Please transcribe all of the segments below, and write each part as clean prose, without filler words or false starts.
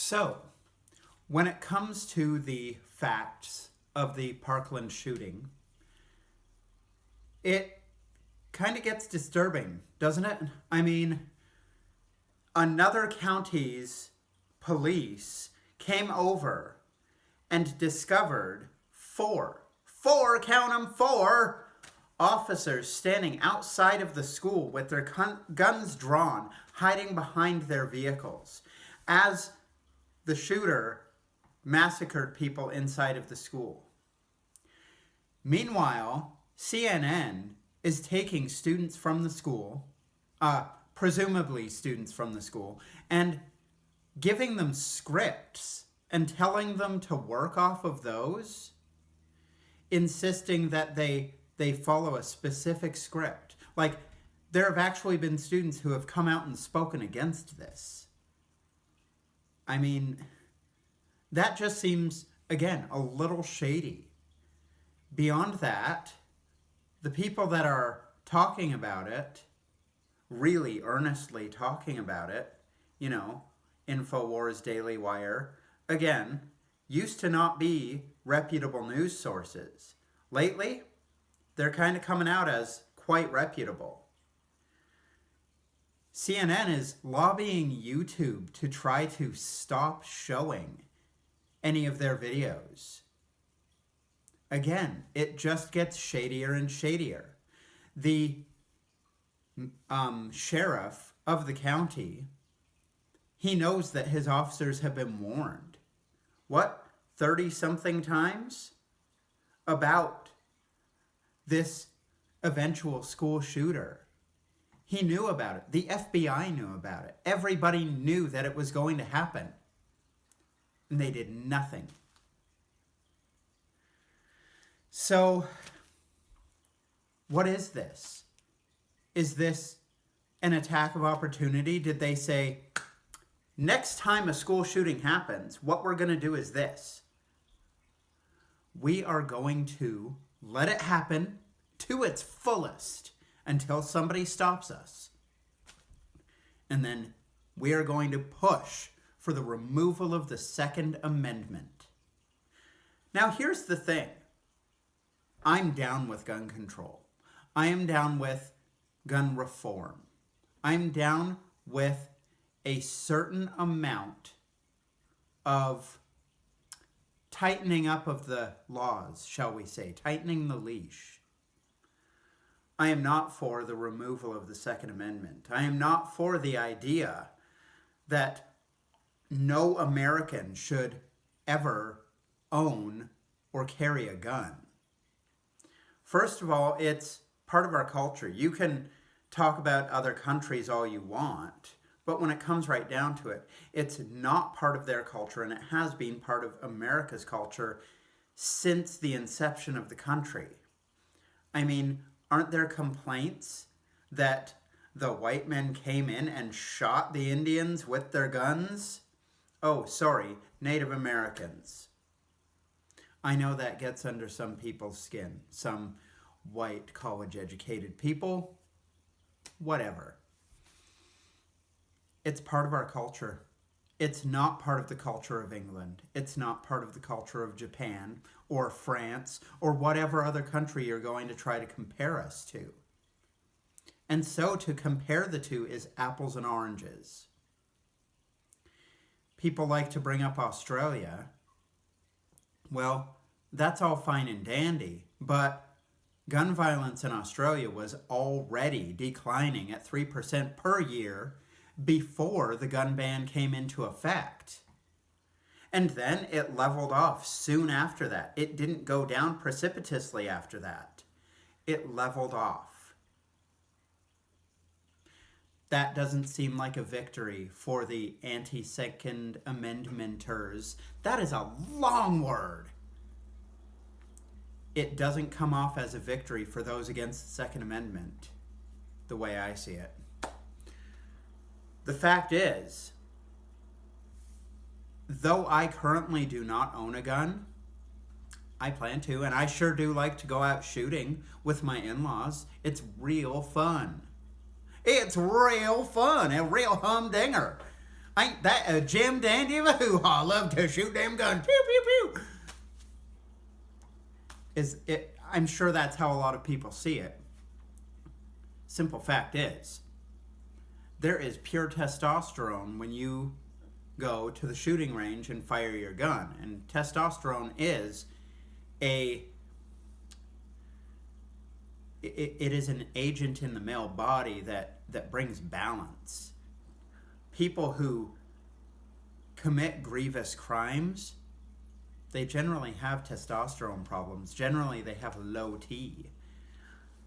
So, when it comes to the facts of the Parkland shooting, it kind of gets disturbing, doesn't it? I mean, another county's police came over and discovered four, count them, four officers standing outside of the school with their guns drawn, hiding behind their vehicles, as the shooter massacred people inside of the school. Meanwhile, CNN is taking students from the school, presumably students from the school, and giving them scripts and telling them to work off of those, insisting that they follow a specific script. Like, there have actually been students who have come out and spoken against this. I mean, that just seems, again, a little shady. Beyond that, the people that are talking about it, really earnestly talking about it, you know, InfoWars, Daily Wire, again, used to not be reputable news sources. Lately, they're kind of coming out as quite reputable. CNN is lobbying YouTube to try to stop showing any of their videos. Again, it just gets shadier and shadier. The sheriff of the county, he knows that his officers have been warned. 30-something times? About this eventual school shooter. He knew about it. The FBI knew about it. Everybody knew that it was going to happen. And they did nothing. So, what is this? Is this an attack of opportunity? Did they say, next time a school shooting happens, what we're going to do is this. We are going to let it happen to its fullest until somebody stops us. And then we are going to push for the removal of the Second Amendment. Now, here's the thing. I'm down with gun control. I am down with gun reform. I'm down with a certain amount of tightening up of the laws, shall we say, tightening the leash. I am not for the removal of the Second Amendment. I am not for the idea that no American should ever own or carry a gun. First of all, it's part of our culture. You can talk about other countries all you want, but when it comes right down to it, it's not part of their culture, and it has been part of America's culture since the inception of the country. I mean, aren't there complaints that the white men came in and shot the Indians with their guns? Oh, sorry, Native Americans. I know that gets under some people's skin. Some white, college-educated people. Whatever. It's part of our culture. It's not part of the culture of England. It's not part of the culture of Japan or France or whatever other country you're going to try to compare us to. And so to compare the two is apples and oranges. People like to bring up Australia. Well, that's all fine and dandy, but gun violence in Australia was already declining at 3% per year before the gun ban came into effect. And then it leveled off soon after that. It didn't go down precipitously after that. It leveled off. That doesn't seem like a victory for the anti-Second Amendmenters. That is a long word. It doesn't come off as a victory for those against the Second Amendment, the way I see it. The fact is, though I currently do not own a gun, I plan to, and I sure do like to go out shooting with my in-laws. It's real fun. It's real fun, a real humdinger. Ain't that a Jim Dandy of a hoo-ha? Love to shoot them guns. Pew, pew, pew. I'm sure that's how a lot of people see it. Simple fact is, there is pure testosterone when you go to the shooting range and fire your gun. And testosterone is it is an agent in the male body that brings balance. People who commit grievous crimes, they generally have testosterone problems. Generally, they have low T.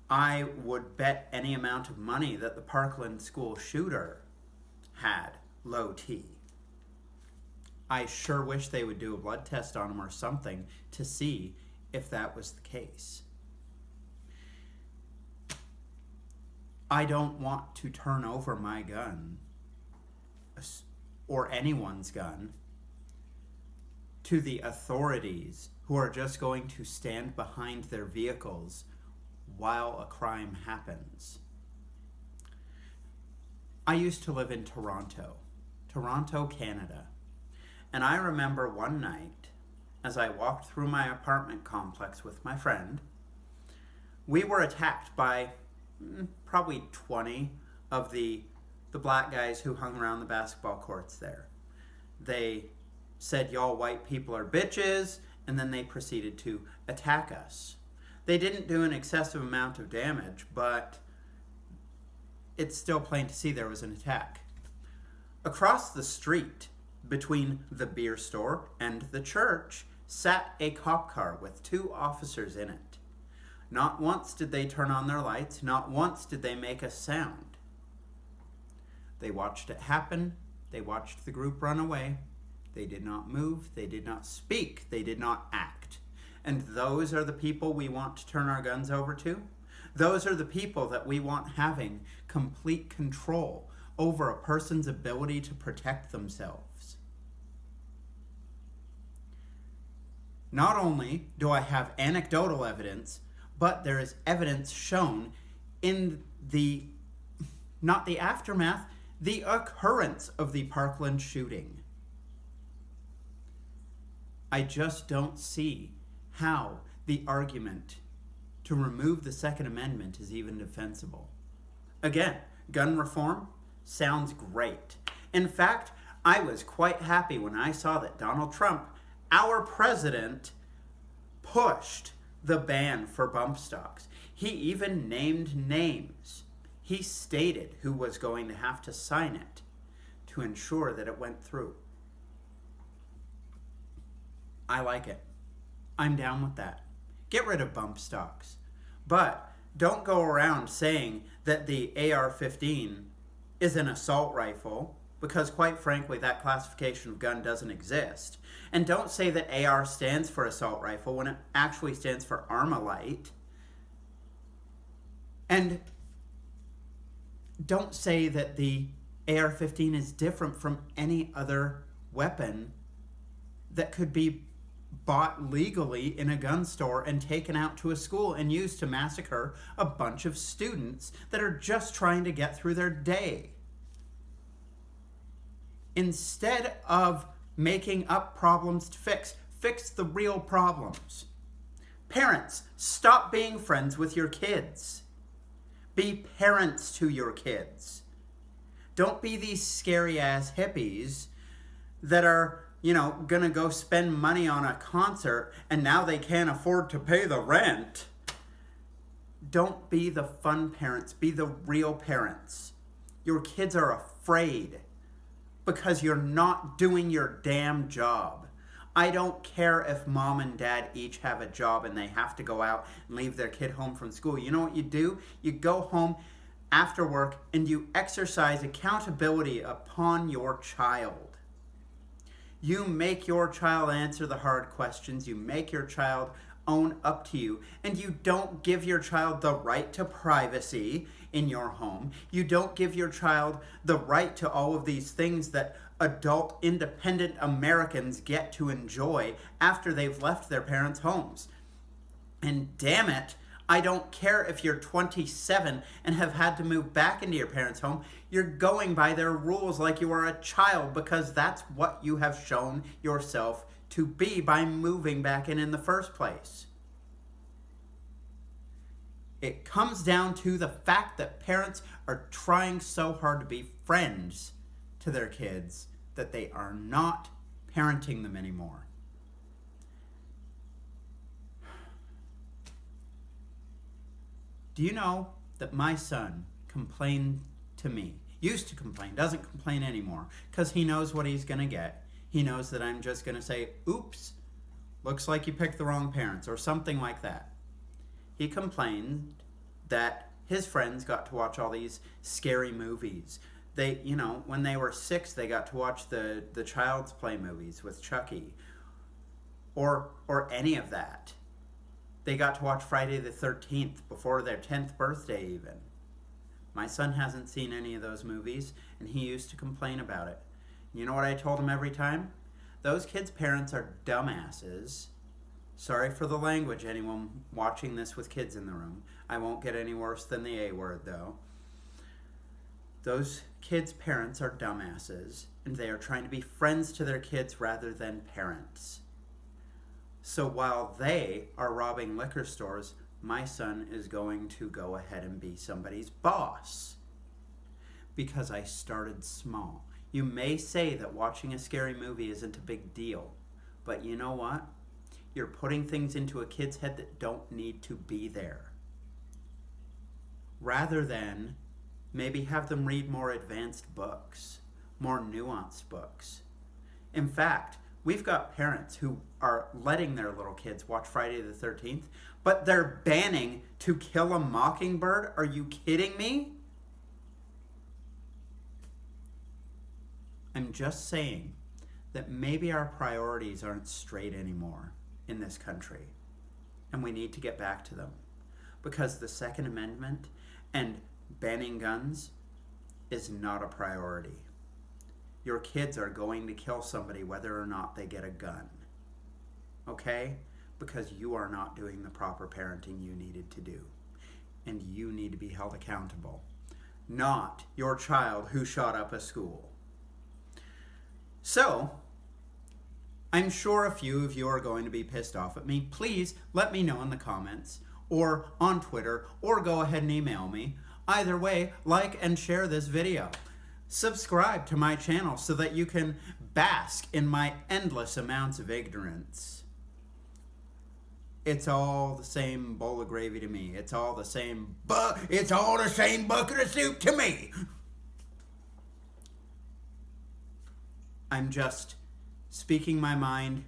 I would bet any amount of money that the Parkland school shooter had low T. I sure wish they would do a blood test on him or something to see if that was the case. I don't want to turn over my gun, or anyone's gun, to the authorities who are just going to stand behind their vehicles while a crime happens. I used to live in Toronto, Canada. And I remember one night, as I walked through my apartment complex with my friend, we were attacked by probably 20 of the black guys who hung around the basketball courts there. They said, "Y'all white people are bitches," and then they proceeded to attack us. They didn't do an excessive amount of damage, but it's still plain to see there was an attack. Across the street, between the beer store and the church, sat a cop car with 2 officers in it. Not once did they turn on their lights, not once did they make a sound. They watched it happen, they watched the group run away, they did not move, they did not speak, they did not act. And those are the people we want to turn our guns over to? Those are the people that we want having complete control over a person's ability to protect themselves. Not only do I have anecdotal evidence, but there is evidence shown in not the aftermath, the occurrence of the Parkland shooting. I just don't see how the argument to remove the Second Amendment is even defensible. Again, gun reform sounds great. In fact, I was quite happy when I saw that Donald Trump, our president, pushed the ban for bump stocks. He even named names. He stated who was going to have to sign it to ensure that it went through. I like it. I'm down with that. Get rid of bump stocks. But don't go around saying that the AR-15 is an assault rifle, because quite frankly, that classification of gun doesn't exist. And don't say that AR stands for assault rifle when it actually stands for Armalite. And don't say that the AR-15 is different from any other weapon that could be bought legally in a gun store and taken out to a school and used to massacre a bunch of students that are just trying to get through their day. Instead of making up problems to fix the real problems. Parents, stop being friends with your kids. Be parents to your kids. Don't be these scary ass hippies that are, gonna go spend money on a concert and now they can't afford to pay the rent. Don't be the fun parents, be the real parents. Your kids are afraid because you're not doing your damn job. I don't care if mom and dad each have a job and they have to go out and leave their kid home from school. You know what you do? You go home after work and you exercise accountability upon your child. You make your child answer the hard questions. You make your child own up to you. And you don't give your child the right to privacy in your home. You don't give your child the right to all of these things that adult, independent Americans get to enjoy after they've left their parents' homes. And damn it, I don't care if you're 27 and have had to move back into your parents' home. You're going by their rules like you are a child because that's what you have shown yourself to be by moving back in the first place. It comes down to the fact that parents are trying so hard to be friends to their kids that they are not parenting them anymore. Do you know that my son complained to me? Used to complain, doesn't complain anymore, because he knows what he's going to get. He knows that I'm just going to say, oops, looks like you picked the wrong parents, or something like that. He complained that his friends got to watch all these scary movies. They, when they were 6, they got to watch the Child's Play movies with Chucky, or any of that. They got to watch Friday the 13th before their 10th birthday even. My son hasn't seen any of those movies, and he used to complain about it. You know what I told him every time? Those kids' parents are dumbasses. Sorry for the language, anyone watching this with kids in the room. I won't get any worse than the A word, though. Those kids' parents are dumbasses, and they are trying to be friends to their kids rather than parents. So while they are robbing liquor stores, my son is going to go ahead and be somebody's boss. Because I started small. You may say that watching a scary movie isn't a big deal, but you know what? You're putting things into a kid's head that don't need to be there. Rather than maybe have them read more advanced books, more nuanced books. In fact, we've got parents who are letting their little kids watch Friday the 13th, but they're banning To Kill a Mockingbird. Are you kidding me? I'm just saying that maybe our priorities aren't straight anymore in this country, and we need to get back to them, because the Second Amendment and banning guns is not a priority. Your kids are going to kill somebody whether or not they get a gun, okay? Because you are not doing the proper parenting you needed to do, and you need to be held accountable, not your child who shot up a school. So, I'm sure a few of you are going to be pissed off at me. Please let me know in the comments or on Twitter, or go ahead and email me. Either way, like and share this video. Subscribe to my channel so that you can bask in my endless amounts of ignorance. It's all the same bowl of gravy to me. It's all the same bucket of soup to me. I'm just speaking my mind,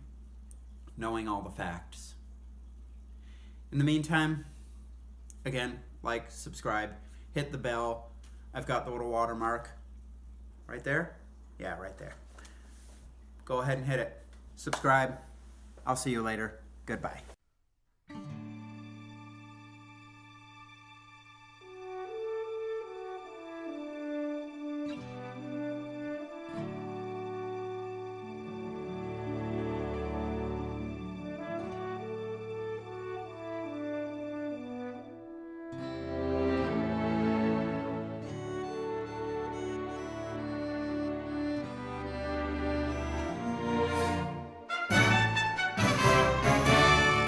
knowing all the facts. In the meantime, again, like, subscribe, hit the bell. I've got the little watermark right there. Yeah, right there. Go ahead and hit it. Subscribe. I'll see you later. Goodbye.